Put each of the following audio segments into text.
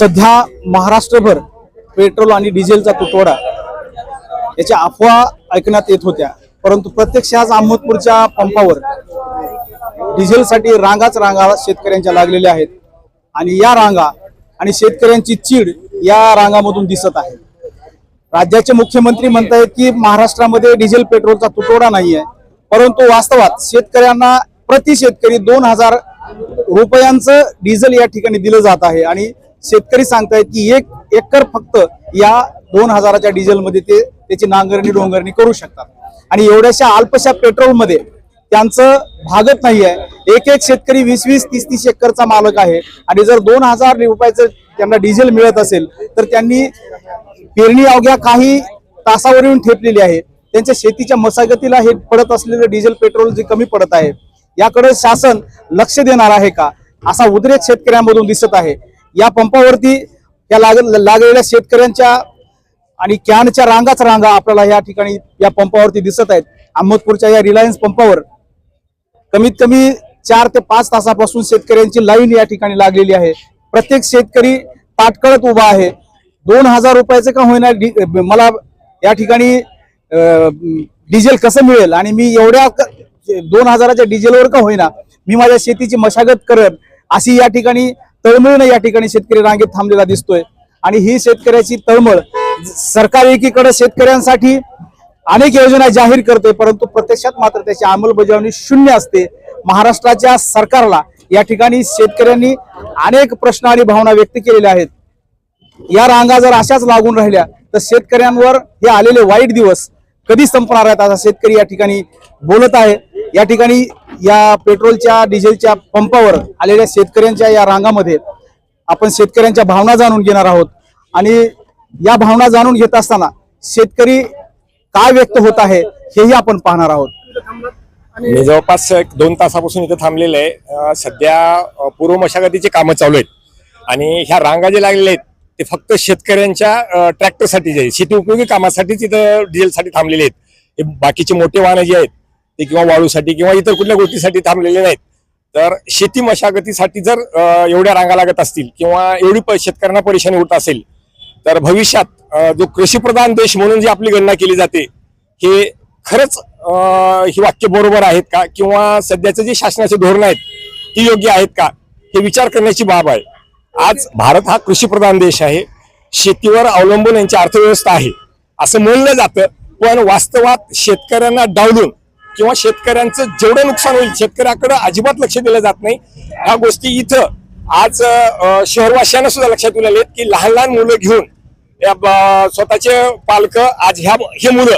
सध्या महाराष्ट्रभर पेट्रोल आणि डिझेलचा तुटवडा याच्या अफवा ऐकण्यात येत होत्या, परंतु प्रत्यक्ष आज अहमदपूरच्या पंपावर डिझेलसाठी रांगाच रांगा शेतकऱ्यांच्या लागलेल्या आहेत आणि या रांगा आणि शेतकऱ्यांची चीड या रांगामधून दिसत आहे। राज्याचे मुख्यमंत्री म्हणतात की महाराष्ट्रामध्ये डिझेल पेट्रोलचा तुटवडा नाही आहे, परंतु वास्तवात शेतकऱ्यांना प्रति शेतकरी 2000 रुपयांचं डिझेल या ठिकाणी दिलं जात आहे आणि शेतकरी सांगतायत की 1 एकर फक्त या 2000च्या डिझेलमध्ये ते त्याची नांगरणी डोंगरणी करू शकतात आणि एवढ्याशा अल्पशा पेट्रोलमध्ये त्यांचं भागत नाही आहे। एक शेतकरी 20-20, 30-30 एकरचा मालक आहे आणि जर 2000 रुपयाचं त्यांना डिझेल मिळत असेल तर त्यांनी पेरणी अवघ्या काही तासावर येऊन ठेपलेली आहे। त्यांच्या शेतीच्या मशागतीला हे पडत असलेलं डिझेल पेट्रोल जे कमी पडत आहे याकडे शासन लक्ष देणार आहे का, असा उद्रेक शेतकऱ्यांमधून दिसत आहे। या पंपावरती या लागलेल्या शेतकऱ्यांच्या आणि कॅनच्या रांगाच रांगा आपल्याला या ठिकाणी या पंपावरती दिसत आहेत। अहमदपूरच्या या रिलायन्स पंपावर कमीत कमी 4 ते 5 तासापासून शेतकऱ्यांची लाईन या ठिकाणी लागलेली आहे। प्रत्येक शेतकरी ताटकळत उभा आहे। 2000 रुपयाचं का होईना मला या ठिकाणी डिझेल कसं मिळेल आणि मी एवढ्या 2000च्या डिझेलवर का होईना मी माझ्या शेतीची मशागत करत, अशी या ठिकाणी तळमळीने या ठिकाणी शेतकरी रांगेत थांबलेला दिसतोय। आणि ही शेतकऱ्याची तळमळ सरकार एकीकडे शेतकऱ्यांसाठी अनेक योजना जाहीर करते, परंतु प्रत्यक्षात मात्र त्याची अंमलबजावणी शून्य असते। महाराष्ट्राच्या सरकारला या ठिकाणी शेतकऱ्यांनी अनेक प्रश्न आणि भावना व्यक्त केलेल्या आहेत। या रांगा जर अशाच लागून राहिल्या तर शेतकऱ्यांवर हे आलेले वाईट दिवस कधी संपणार आहेत, असा शेतकरी या ठिकाणी बोलत आहे। या ठिकाणी या पेट्रोलच्या डिझेलच्या पंपावर आलेल्या शेतकऱ्यांच्या या रांगामध्ये आपण शेतकऱ्यांच्या भावना जाणून घेणार आहोत आणि या भावना जाणून घेत असताना शेतकरी काय व्यक्त होत आहे हेही आपण पाहणार आहोत। मी जवळपास 1-2 तासापासून इथे थांबलेले आहे। सध्या पूर्व मशागतीचे कामं चालू आहेत आणि ह्या रांगा जे लागलेले आहेत ते फक्त शेतकऱ्यांच्या ट्रॅक्टरसाठी जे शेती उपयोगी कामासाठीच इथं डिझेलसाठी थांबलेले आहेत। हे बाकीचे मोठे वाहन जे आहेत ते किंवा वाळूसाठी किंवा इतर कुठल्या गोष्टीसाठी थांबलेले नाहीत। तर शेती मशागतीसाठी जर एवढ्या रांगा लागत असतील किंवा एवढी शेतकऱ्यांना परेशानी होत असेल तर भविष्यात जो कृषीप्रधान देश म्हणून जी आपली गणना केली जाते हे खरंच ही वाक्य बरोबर आहेत का किंवा सध्याचे जे शासनाचे धोरण आहेत ती योग्य आहेत का हे विचार करण्याची बाब आहे। आज भारत हा कृषीप्रधान देश आहे, शेतीवर अवलंबून यांची अर्थव्यवस्था आहे असं म्हणलं जातं, पण वास्तवात शेतकऱ्यांना डावलून किंवा शेतकऱ्यांचं जेवढं नुकसान होईल शेतकऱ्याकडे अजिबात लक्ष दिलं जात नाही। ह्या गोष्टी इथं आज शहरवासियांना सुद्धा लक्षात येऊ लागलेत की लहान लहान मुलं घेऊन स्वतःचे पालक आज हे मुलं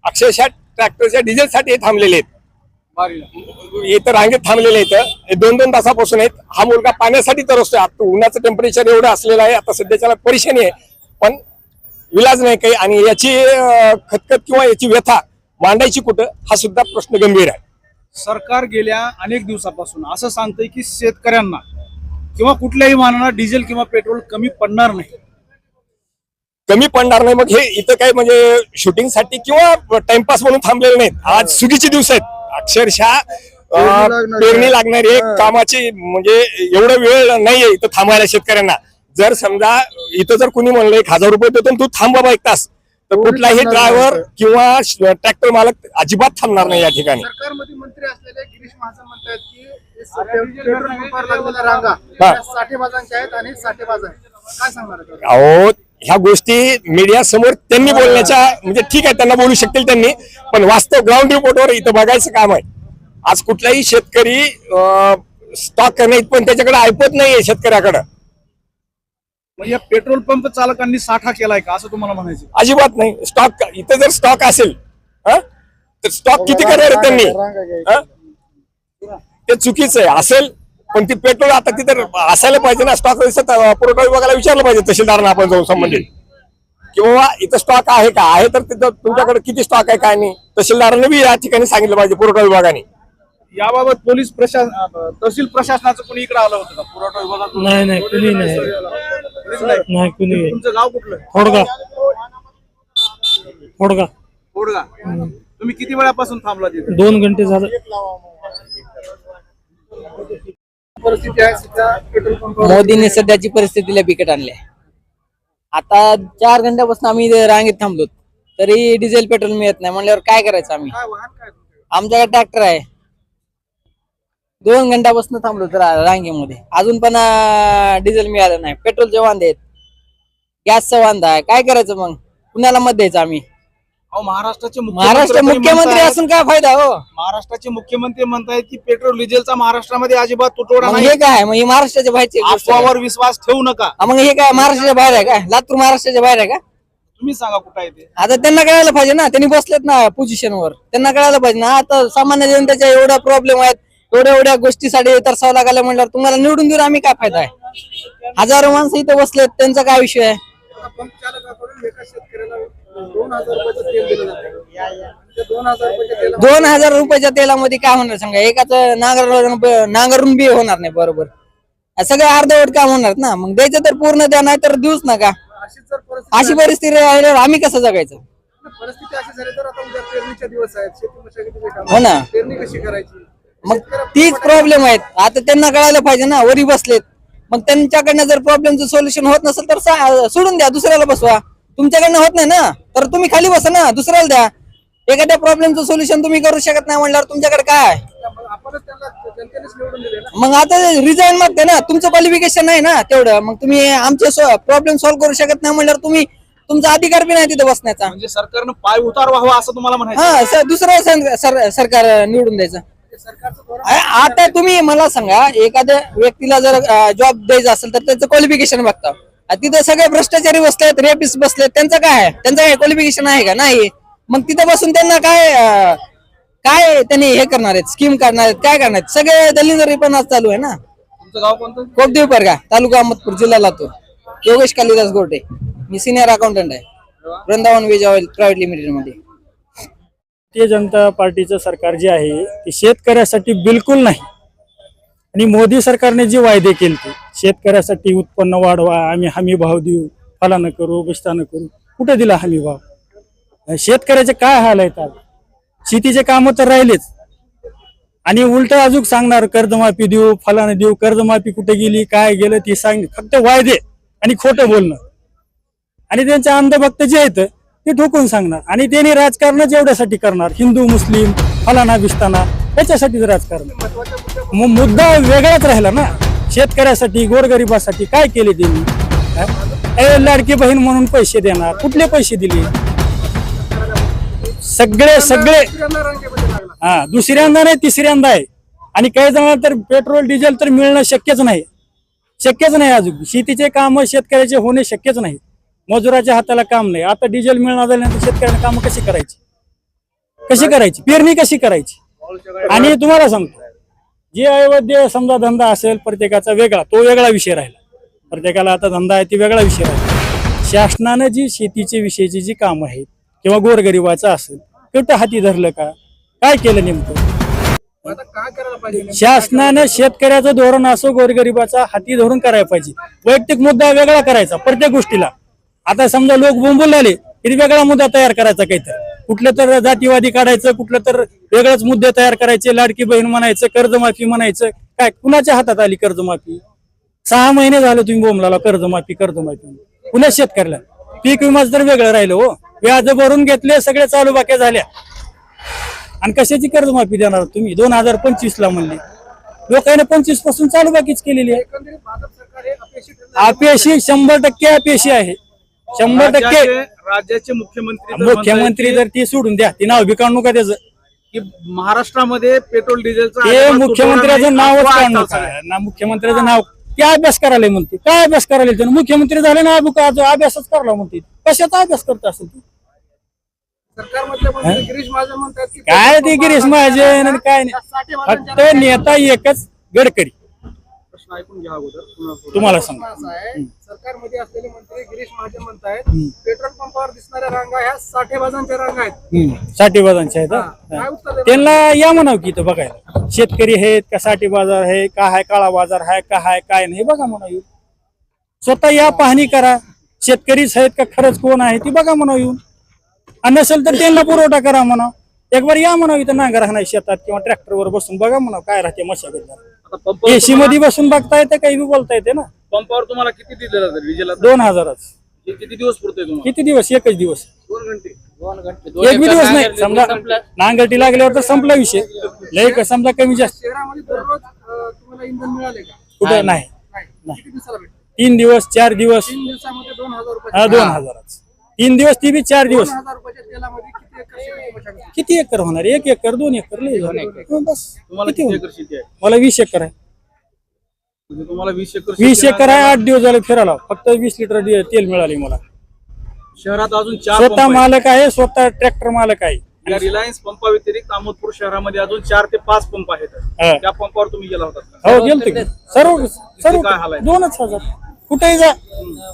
अक्षरशः ट्रॅक्टरच्या डिझेलसाठी थांबलेले आहेत। इथं रांगेत थांबलेले आहेत 2-2 तासापासून आहेत। हा मुलगा पाण्यासाठी तरसतोय। आता उन्हाचं टेम्परेचर एवढं असलेलं आहे, आता सध्याच्याला परेशानी आहे, पण विलाज नाही काही आणि याची खतखत किंवा याची व्यथा मांडायची कुठं हा सुद्धा प्रश्न गंभीर आहे। सरकार गेल्या अनेक दिवसापासून असं सांगतंय की शेतकऱ्यांना किंवा कुठल्याही वाहनाला डिझेल किंवा पेट्रोल कमी पडणार नाही। मग हे इथं काय म्हणजे शूटिंग साठी किंवा टाइमपास म्हणून थांबलेले नाहीत। आज सुगीचे दिवस आहेत, अक्षरशः पेरणी लागणारी कामाची म्हणजे एवढा वेळ नाहीये इथं थांबायला शेतकऱ्यांना। जर समजा इथं जर कुणी म्हणलं 1000 रुपये देतो तू थांब बाबा 1 तास, तर कुठलाही ड्रायव्हर किंवा ट्रॅक्टर मालक अजिबात थांबणार नाही या ठिकाणी। सरकारमध्ये मंत्री असलेले गिरीश महाजन म्हणतात की पेट्रोल पंपावर लागलेल्या रांगा साठेबाजांच्या आहेत आणि साठेबाज आहेत, काय सांगणार? अहो ह्या गोष्टी मीडिया समोर त्यांनी बोलण्याच्या म्हणजे ठीक आहे, त्यांना बोलू शकतील त्यांनी, पण वास्तव ग्राउंड रिपोर्टवर इथं बघायचं काम आहे। आज कुठलाही शेतकरी स्टॉक नाही पण त्याच्याकडे ऐपत नाहीये शेतकऱ्याकडे। म्हणजे पेट्रोल पंप चालकांनी साठा केलाय का असं तुम्हाला म्हणायचं? अजिबात नाही। स्टॉक इथं जर स्टॉक असेल तर स्टॉक किती करणार त्यांनी? ते चुकीचं आहे। असेल पण ती पेट्रोल आता तिथं असायला पाहिजे ना। स्टॉक पुरवठा विभागाला विचारलं पाहिजे, तहसीलदारांना आपण जाऊन संबंधित, किंवा इथं स्टॉक आहे का, आहे तर तिथं तुमच्याकडे किती स्टॉक आहे काय नाही तहसीलदारांनी बी या ठिकाणी सांगितलं पाहिजे पुरवठा विभागाने। याबाबत पोलीस प्रशासन तहसील प्रशासनाचं कोणी इकडे आलं होतं का पुरवठा विभागात? नाही कुणी नाही कुणी। तुमचं गाव कुठलं? फोडगा। तुम्ही किती वेळापासून थांबला तिथे? 2 घंटे झाले। परिस्थिती आहे सध्या पेट्रोल पंपावर. मोदींनी सध्याची परिस्थितीला बिकट आणली आहे. आता 4 घंट्यापासून आम्ही इथे रांगेत थांबलो तरी डिझेल पेट्रोल मिळत नाही म्हणल्यावर काय करायचं आम्ही. काय वाहन काय तुमच्याकडे? आमच्याकडे ट्रॅक्टर आहे. 2 घंट्यापासून थांबलो तर रांगेमध्ये अजून पण डिझेल मिळालं नाही. पेट्रोलचे वांदे आहेत, गॅसचा वांदा आहे. काय करायचं मग, कुणाला मत द्यायचं आम्ही. महाराष्ट्र मुख्यमंत्री असून काय फायदा हो. महाराष्ट्राचे मुख्यमंत्री म्हणतायत की पेट्रोल डिझेलचा महाराष्ट्रामध्ये अजिबात तुटवडा मग नाही. हे काय, मग हे महाराष्ट्राच्या बाहेरची गोष्ट आहे. अफवावर विश्वास ठेवू नका. मग हे काय महाराष्ट्राच्या बाहेर आहे का, लातूर महाराष्ट्राच्या बाहेर आहे का. तुम्ही सांगा कुठं आहे ते. आता त्यांना कळायला पाहिजे ना, त्यांनी बसलेत ना पोझिशनवर, त्यांना कळायला पाहिजे ना. आता सामान्य जनतेच्या एवढा प्रॉब्लेम आहेत, एवढ्या गोष्टीसाठी तरसावं लागायला म्हणल्यावर तुम्हाला निवडून देऊन आम्ही काय फायदा आहे. हजारो माणसं इथे बसलेत, त्यांचा काय विषय आहे. आता पंप चालकाकडून एका शेतकऱ्याला 2,000 रुपयाचं तेल दिलं जातं. त्या 2,000 रुपयाच्या तेलामध्ये 2000 रुपयाच्या तेलामध्ये काय होणार सांगा. एकाच नांगरून बी होणार नाही बरोबर. सगळं अर्धवट काम होणार ना. मग द्यायचं तर पूर्ण द्या, नाही तर देऊच नका. अशीच जर परिस्थिती अशी परिस्थिती राहिल्यावर आम्ही कसं जगायचं. परिस्थिती अशी झाली तर आता उद्या पेरणीचे दिवस आहेत, शेती मशागतीचे काम हो ना. आहे. पेरणी कशी करायची. मग तीच प्रॉब्लेम आहेत. आता त्यांना कळायला पाहिजे ना, वरी बसलेत. मग त्यांच्याकडनं जर प्रॉब्लेमचं सोल्युशन होत नसेल तर सोडून द्या, दुसऱ्याला बसवा. तुमच्याकडनं होत नाही ना तर तुम्ही खाली बसा ना, दुसऱ्याला द्या. एखाद्या प्रॉब्लेमचं सोल्युशन तुम्ही करू शकत नाही म्हणल्यावर तुमच्याकडे काय आहे? आपणच त्यांना जनतेनेच निवडून दिले ना. मग आता रिझाईन मागते ना, तुमचं क्वालिफिकेशन नाही ना तेवढं. मग तुम्ही आमचे प्रॉब्लेम सॉल्व्ह करू शकत नाही म्हणल्यावर तुम्ही तुमचा अधिकार बी नाही तिथे बसण्याचा. म्हणजे सरकारनं पाय उतार व्हावा असं तुम्हाला म्हणायचं. हा, दुसरं सरकार निवडून द्यायचं. सरकारचं धोरण आता तुम्ही मला सांगा, एखाद्या व्यक्तीला जर जॉब द्यायचा असेल तर त्याचं क्वालिफिकेशन बघता. तिथे सगळे भ्रष्टाचारी बसलेत, रेपिस्ट बसलेत, त्यांचं काय आहे, त्यांचं काय क्वालिफिकेशन आहे का नाही. मग तिथे बसून त्यांना काय त्यांनी हे करणार आहेत, स्कीम करणार आहेत, काय करणार आहेत. सगळे दलिंदरी पण आज चालू आहे ना. तुमचं गाव कोणतं? कोपदेव परगा, तालुका अहमदपूर, जिल्हा लातूर. योगेश कालिदास गोटे, मी सिनियर अकाउंटंट आहे Vrindavan veg oil private limited मध्ये. भारतीय जनता पार्टीचं सरकार जे आहे ते शेतकऱ्यासाठी बिलकुल नाही. आणि मोदी सरकारने जे वायदे केले ते शेतकऱ्यासाठी उत्पन्न वाढवा, आम्ही हमी भाव देऊ, फलानं करू, बिस्तानं करू, कुठे दिला हमी भाव. शेतकऱ्याचे काय हाल आहेत आज. शेतीचे कामं तर राहिलेच आणि उलट अजून सांगणार कर्जमाफी देऊ, फलानं देऊ. कर्जमाफी कुठे गेली, काय गेलं ते सांग. फक्त वायदे आणि खोटं बोलणं. आणि त्यांचे अंधभक्त जे आहेत ते ठोकून सांगणार. आणि त्यांनी राजकारणच एवढ्यासाठी करणार, हिंदू मुस्लिम फलाना बिस्ताना त्याच्यासाठीच राजकारण. मुद्दा वेगळाच राहिला ना. शेतकऱ्यासाठी गोरगरिबासाठी काय केले त्यांनी. लाडकी बहीण म्हणून पैसे देणार, कुठले पैसे दिले. सगळे दुसऱ्यांदा रांगेमध्ये लागला. हा, दुसऱ्यांदा नाही तिसऱ्यांदा आहे. आणि काही जणांना तर पेट्रोल डिझेल तर मिळणं शक्यच नाही. अजून शेतीचे काम शेतकऱ्याचे होणे शक्यच नाही. मजुराच्या हाताला काम नाही. आता डिझेल मिळणार झाल्यानंतर शेतकऱ्यांना काम कशी करायची, पेरणी कशी करायची. आणि तुम्हाला सांगतो, जे अवैध समजा धंदा असेल प्रत्येकाचा वेगळा, तो वेगळा विषय राहिला. प्रत्येकाला आता धंदा आहे ती वेगळा विषय राहिला. शासनानं जी शेतीच्या विषयीची जी कामं आहेत किंवा गोरगरिबाचं असेल कुठं हाती धरलं का, काय केलं नेमकं. आता काय करायला पाहिजे. शासनानं शेतकऱ्याचं धोरण असो गोरगरिबाचा हाती धरून करायला पाहिजे. वैयक्तिक मुद्दा वेगळा करायचा प्रत्येक गोष्टीला. आता समजा लोक बोंबून आले तरी वेगळा मुद्दा तयार करायचा, काहीतरी कुठलं तर जातीवादी काढायचं, कुठलं तर वेगळाच मुद्दे तयार करायचे. लाडकी बहीण म्हणायचं, कर्जमाफी म्हणायचं. काय कुणाच्या हातात आली कर्जमाफी. 6 महिने झाले तुम्ही बोंबलाला कर्जमाफी. पुन्हा शेतकऱ्याला पीक विमाच तर वेगळं राहिलं हो. व्याज भरून घेतले, सगळे चालू बाक्या झाल्या. आणि कशाची कर्जमाफी देणार तुम्ही 2025 म्हणले. लोकांनी 25 पासून चालू बाकीच केलेली आहे. एकंदरीत भाजप सरकार हे अपयशी ठरलं. अपयशी 100% अपयशी आहे. 100% राज्याचे मुख्यमंत्री जर ती सोडून द्या, ती नाव बी काढू नका त्याचं. की महाराष्ट्रामध्ये पेट्रोल डिझेलचा ते अजिबात मुख्यमंत्र्याचं तुटवडा नावच नाही. काढू नका ना. मुख्यमंत्र्याचं नाव काय अभ्यास करायला म्हणते, काय अभ्यास करायला त्यानं. मुख्यमंत्री झाले ना, अभ्यासच करायला म्हणते. कशाचा अभ्यास करत असेल ती. सरकारमधले मंत्री गिरीश महाजन म्हणतात की काय ते गिरीश महाजन आणि काय नाही. फक्त नेता एकच गडकरी. प्रश्न ऐकून घ्या अगोदर. तुम्हाला सांग असं आहे, सरकारमध्ये असलेले मंत्री गिरीश महाजन म्हणतायत पेट्रोल पंपावर दिसणाऱ्या रांगा ह्या साठेबाजांच्या रांगा आहेत. साठेबाजांचे आहेत. काय उत्तर देणार? त्यांना या म्हणावं की इथं बघायला शेतकरी आहेत का, साठी बाजार आहे का, हाय काळा बाजार आहे का, हाय काय नाही बघा म्हणा येऊन. स्वतः या पाहणी करा. शेतकरीच आहेत का, खरंच कोण आहे ती बघा म्हणा येऊन. आणि नसेल तर त्यांना पुरवठा करा म्हणा. एक बार या म्हणा इथं नांगर हाणाय शेतात किंवा ट्रॅक्टरवर बसून बघा म्हणा काय राहते मशागत. आता पंपावर एसी मध्ये बसून बघता येते काही बी बोलता येते ना. पंपावर तुम्हाला किती दिलं जातं डिझेल? 2000च. किती दिवस पुरतोय तुम्हाला? किती दिवस? एकच दिवस. 2 घंटे. एक बी दिवस नाही. समजा नांगरटी लागल्यावर तर संपला विषय. लय का समजा कमी जास्त शहरामध्ये दररोज तुम्हाला इंधन मिळाले का? कुठं नाही. नाही. किती दिवसाला भेटतं? 3 दिवस 4 दिवस 3 दिवसामध्ये 2000 रुपये. हा 2000च. 3 दिवस ती बी 4 दिवस. 2000 रुपयाच्या तेलामध्ये किती एकर शेती मशागत? किती एकर होणार? 1 एकर 2 एकर लय झालं. हो, बस. तुम्हाला किती किती होणार? एकर शेती आहे? मला 20 एकर आहे. म्हणजे तुम्हाला 20 एकर 20 शेती एकर आहे. 8 दिवस झाले फिरायला. फक्त 20 लिटर तेल मिळाली मला. शहरात अजून 4 स्वतः पंप आहेत. मालक आहे. स्वतः ट्रॅक्टर मालक आहे. या रिलायन्स पंपा व्यतिरिक्त अहमदपूर शहरामध्ये अजून 4 ते 5 पंप आहेत. हा. त्या पंपावर तुम्ही गेला होता का? हो गेलतो की. सर्व काय हाल आहे? 2,000 कुठेही जा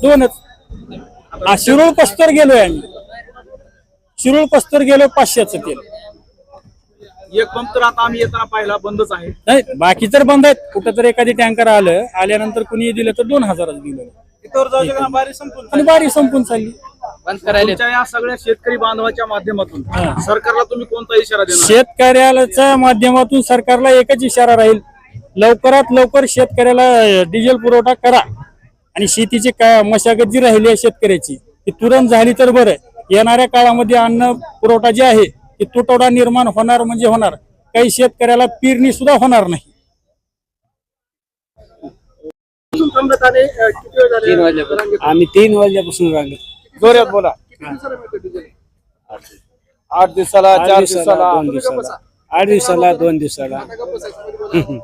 2च. शिरूळ पस्तर गेलोय आम्ही. शिरूळ पस्तर गेलो 500चं तेल. एक पंप तर आता आम्ही येताना पाहिला बंदच आहे. नाही बाकी तर बंद आहेत. कुठं तर एखादी टँकर आल्यानंतर कुणी दिलं तर 2000च दिलं. आणि बारी संपून चालली. तुमच्या या सगळ्या शेतकरी बांधवाच्या माध्यमातून सरकारला तुम्ही कोणता इशारा देणार? शेतकऱ्याच्या माध्यमातून सरकारला एकच इशारा राहील, लवकरात लवकर शेतकऱ्याला डिझेल पुरवठा करा आणि शेतीची मशागत जी राहिली आहे शेतकऱ्याची ती तुरंत झाली तर बरं. येणाऱ्या काळामध्ये अन्न पुरवठा जे आहे ती तुटवडा निर्माण होणार म्हणजे होणार. काही शेतकऱ्याला पेरणी सुद्धा होणार नाही. थांबत आले किती वेळ झाले? आम्ही 3 वाजल्यापासून राहिलो. जोरात बोला. किती दिवसाला मिळतं डिझेल? 8 दिवसाला 4 दिवसाला 2 दिवसाला 8 दिवसाला 2 दिवसाला आता गप्प बसायचं मध्ये बोला.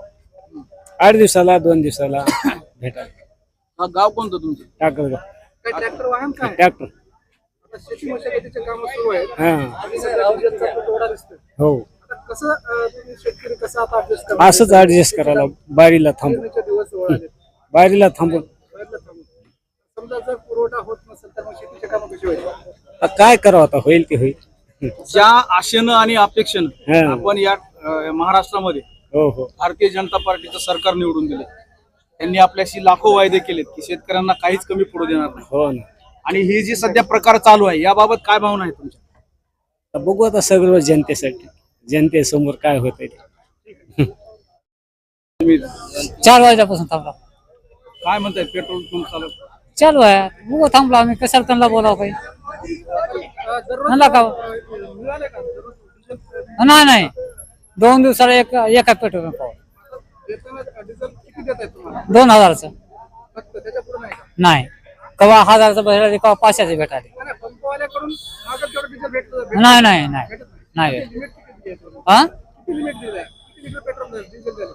8 दिवसाला 2 दिवसाला भेटा. हा, गाव कोणतं तुमचं? टाकलं काय ट्रॅक्टर वाहन काय? ट्रॅक्टर. आता शेती मशागतीचे काम सुरू आहेत हा आणि सध्या डिझेलचा तुटवडा दिसतोय. हो आता कसं तुम्ही शेतकरी कसं आता ऍडजस्ट करणार? असंच ऍडजस्ट करायला बारीला थांबून पेरणीचे दिवस जवळ आले. बारीला थांबून समजा जर पुरवठा होत नसेल तर मग शेतीचे काम कशी होईल? आता काय करावं आता होईल ते होईल. ज्या आशेनं आणि अपेक्षेनं हा. आपण या महाराष्ट्रामध्ये हो हो भारतीय जनता पार्टीचं सरकार निवडून दिले. त्यांनी आपल्याशी लाखो वायदे केलेत की शेतकऱ्यांना काहीच कमी पडू देणार नाही. हो ना. आणि ही जी सध्या प्रकार चालू आहे याबाबत काय भावना आहे तुमच्या? आता बघू आता सगळं जनतेसाठी जनतेसमोर काय होत ते. 4 वाजल्यापासून थांबला. काय म्हणताय पेट्रोल पंप चालू? चालू आहे. बघू थांबला आम्ही कशाला त्यांना बोलावं काही. म्हणला का मिळाले का दररोज डिझेल? नाही 2 दिवसाला एका पेट्रोल पंपावर देताना डिझेल किती देत आहेत तुम्हाला? 2000चं. फक्त त्याच्या पुढे नाही का? नाही कवा 1000चं भेटायला कवा 500चं भेटायला. नाही, पंपवाल्याकडून मागं जेवढं डिझेल भेटतं नाही नाही नाही नाही लिमिट किती द्यायचं? हा किती लिमिट दिलंय? किती लिटर पेट्रोल डिझेल दिलं?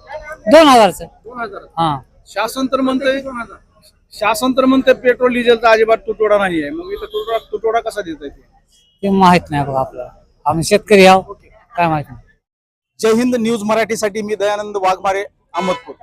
2000चं. 2000. हा शासन तर म्हणतंय 2000. पेट्रोल डिझेलचा अजिबात तुटवडा नाही आहे. मग इथं तुटवडा कसा देत आहे? ते माहित नाही बघा आपल्याला. आम्ही शेतकरी आहो काय माहित नाही. जय हिंद न्यूज मराठीसाठी मी दयानंद वाघमारे, अहमदपूर.